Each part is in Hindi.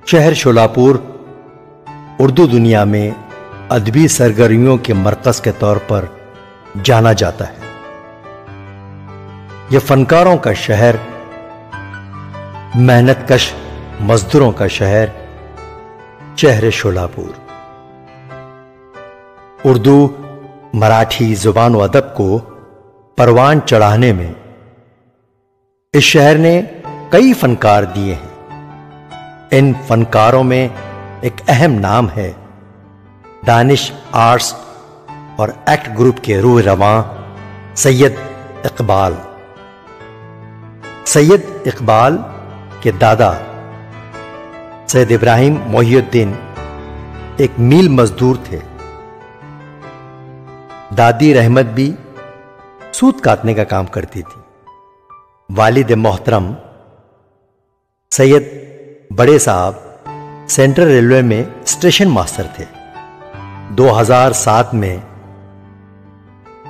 शहर शोलापुर उर्दू दुनिया में अदबी सरगर्मियों के मरकज के तौर पर जाना जाता है। यह फनकारों का शहर, मेहनतकश मजदूरों का शहर, शहर शोलापुर उर्दू मराठी जुबान व अदब को परवान चढ़ाने में इस शहर ने कई फनकार दिए हैं। इन फनकारों में एक अहम नाम है दानिश आर्ट्स और एक्ट ग्रुप के रूह रवां सैयद इकबाल। सैयद इकबाल के दादा सैयद इब्राहिम मोहिउद्दीन एक मील मजदूर थे। दादी रहमत भी सूत काटने का काम करती थी। वालिद मोहतरम सैयद बड़े साहब सेंट्रल रेलवे में स्टेशन मास्टर थे। 2007 में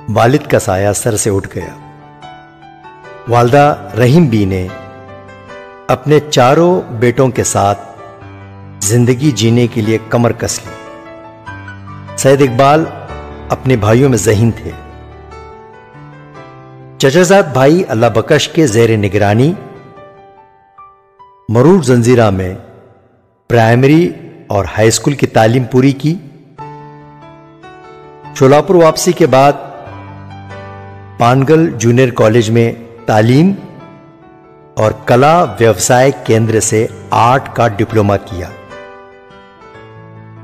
वालिद का साया सर से उठ गया। वालदा रहीम बी ने अपने चारों बेटों के साथ जिंदगी जीने के लिए कमर कस ली। सैयद इकबाल अपने भाइयों में ज़हीन थे। चचाजाद भाई अल्लाह बकश के ज़ेर निगरानी मरूर जंजीरा में प्राइमरी और हाई स्कूल की तालीम पूरी की। शोलापुर वापसी के बाद पानगल जूनियर कॉलेज में तालीम और कला व्यवसाय केंद्र से आर्ट का डिप्लोमा किया।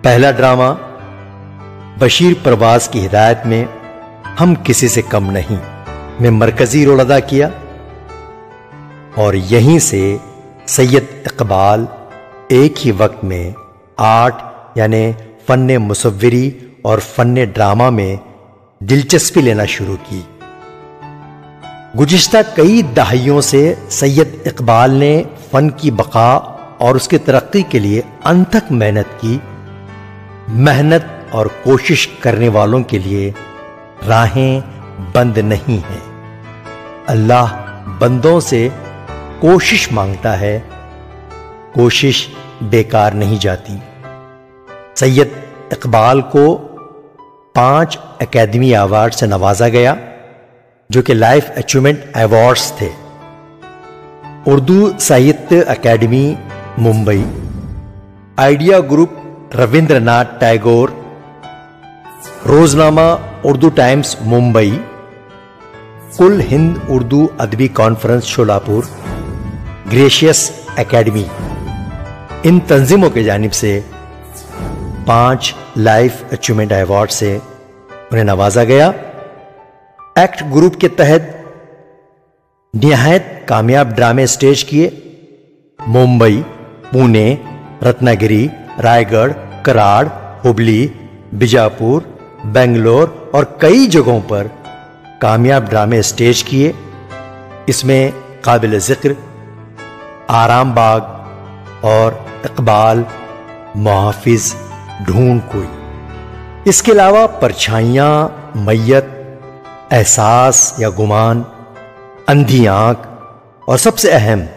पहला ड्रामा बशीर परवाज की हिदायत में हम किसी से कम नहीं में मरकजी रोल अदा किया और यहीं से सैयद इकबाल एक ही वक्त में आर्ट यानी फन्ने मुसव्विरी और फन्ने ड्रामा में दिलचस्पी लेना शुरू की। गुज़िश्ता कई दहाइयों से सैयद इकबाल ने फन की बका और उसकी तरक्की के लिए अनथक मेहनत की। मेहनत और कोशिश करने वालों के लिए राहें बंद नहीं हैं। अल्लाह बंदों से कोशिश मांगता है, कोशिश बेकार नहीं जाती। सैयद इकबाल को 5 एकेडमी अवार्ड से नवाजा गया जो कि लाइफ अचीवमेंट अवार्ड्स थे। उर्दू साहित्य academy Mumbai, Idea Group Rabindranath Tagore, Roznama Urdu Times Mumbai, Kul Hind Urdu Adabi conference Sholapur, gracious academy, इन तंजीमों की जानिब से 5 लाइफ अचीवमेंट अवार्ड से उन्हें नवाजा गया। एक्ट ग्रुप के तहत निहायत कामयाब ड्रामे स्टेज किए। मुंबई, पुणे, रत्नागिरी, रायगढ़, कराड़, हुबली, बीजापुर, बेंगलोर और कई जगहों पर कामयाब ड्रामे स्टेज किए। इसमें काबिल जिक्र आराम बाग और इकबाल मुहाफिज ढूंढ कोई। इसके अलावा परछाइयां, मैयत, एहसास या गुमान, अंधी आंख और सबसे अहम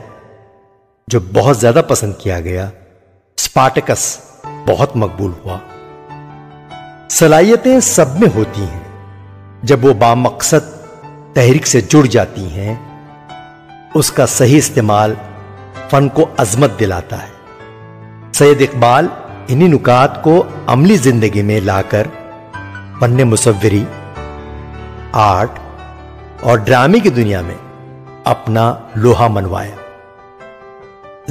जो बहुत ज्यादा पसंद किया गया स्पार्टकस बहुत मकबूल हुआ। सलाहियतें सब में होती हैं, जब वो बामकसद तहरीक से जुड़ जाती हैं उसका सही इस्तेमाल फन को अजमत दिलाता है। सैयद इकबाल इन्हीं नुकात को अमली जिंदगी में लाकर फन्ने मुसव्विरी, आर्ट और ड्रामे की दुनिया में अपना लोहा मनवाया।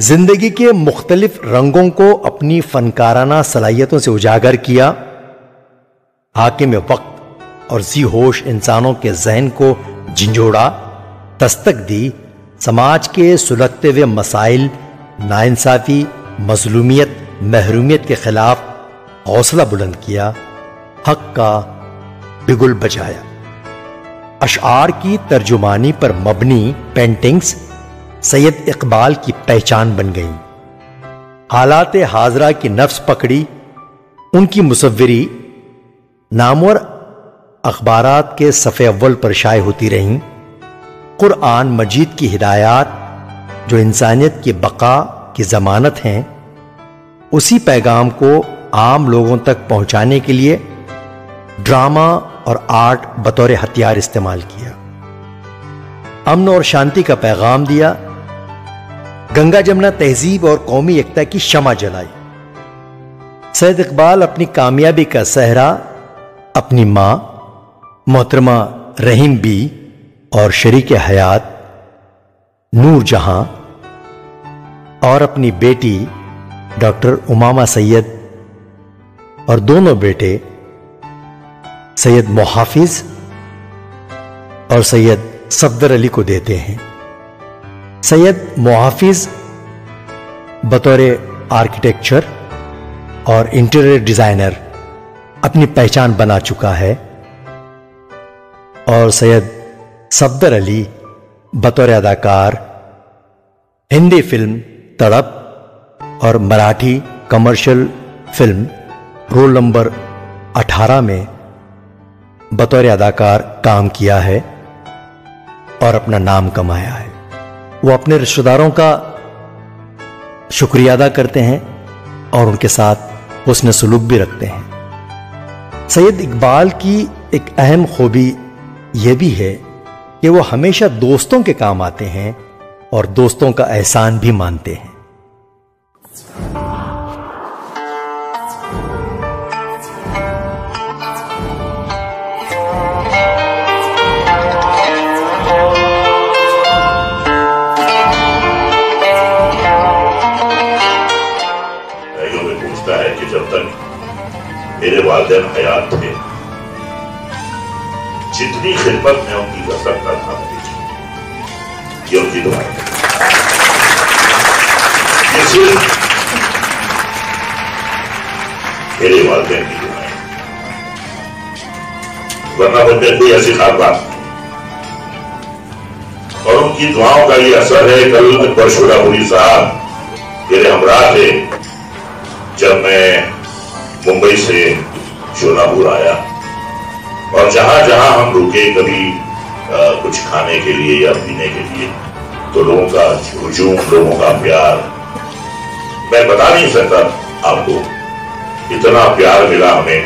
जिंदगी के मुख्तलिफ रंगों को अपनी फनकाराना सलाहियतों से उजागर किया। हाकिम वक्त और जी होश इंसानों के जहन को झंझोड़ा, दस्तक दी, समाज के सुलगते हुए मसाइल, नाइंसाफी, मजलूमियत, महरूमियत के खिलाफ हौसला बुलंद किया, हक का बिगुल बजाया। अशआर की तर्जुमानी पर मबनी पेंटिंग्स सैयद इकबाल की पहचान बन गईं। हालात हाजरा की नफ्स पकड़ी। उनकी मुसव्विरी नामवर अखबारात के सफ़े अव्वल पर शाये होती रहीं। कुरान मजीद की हिदायत जो इंसानियत की बका की जमानत हैं, उसी पैगाम को आम लोगों तक पहुंचाने के लिए ड्रामा और आर्ट बतौर हथियार इस्तेमाल किया। अमन और शांति का पैगाम दिया। गंगा जमुना तहजीब और कौमी एकता की शमा जलाई। सैयद इकबाल अपनी कामयाबी का सहरा अपनी मां मोहतरमा रहीम बी और शरीक हयात नूर जहां और अपनी बेटी डॉक्टर उमामा सैयद और दोनों बेटे सैयद मुहाफिज और सैयद सफदर अली को देते हैं। सैयद मुहाफिज बतौर आर्किटेक्चर और इंटीरियर डिजाइनर अपनी पहचान बना चुका है और सैयद सफदर अली बतौर अदाकार हिंदी फिल्म तड़प और Marathi commercial film roll number 18 में बतौर अदाकार काम किया है और अपना नाम कमाया है। वो अपने रिश्तेदारों का शुक्रिया अदा करते हैं और उनके साथ हुस्न सलूक भी रखते हैं। सैयद इकबाल की एक अहम खूबी यह भी है कि वो हमेशा दोस्तों के काम आते हैं और दोस्तों का एहसान भी मानते हैं। पूछता है कि जब तक मेरे वालिदैन हयात थे जितनी खिदमत मैं उनकी कर सकता था ये उनकी दुआ है। ये सिर्फ मेरे वालिदैन की दुआ है, वरना मुझे कोई ऐसी खास बात नहीं। और उनकी दुआओं का ये असर है। कल अकबर शोलापुरी साहब मेरे हमराह थे जब मैं मुंबई से शोलापुर आया और जहां जहां हम रुके कभी कुछ खाने के लिए या पीने के लिए तो लोगों का हुजूम, लोगों का प्यार मैं बता नहीं सकता आपको। इतना प्यार मिला हमें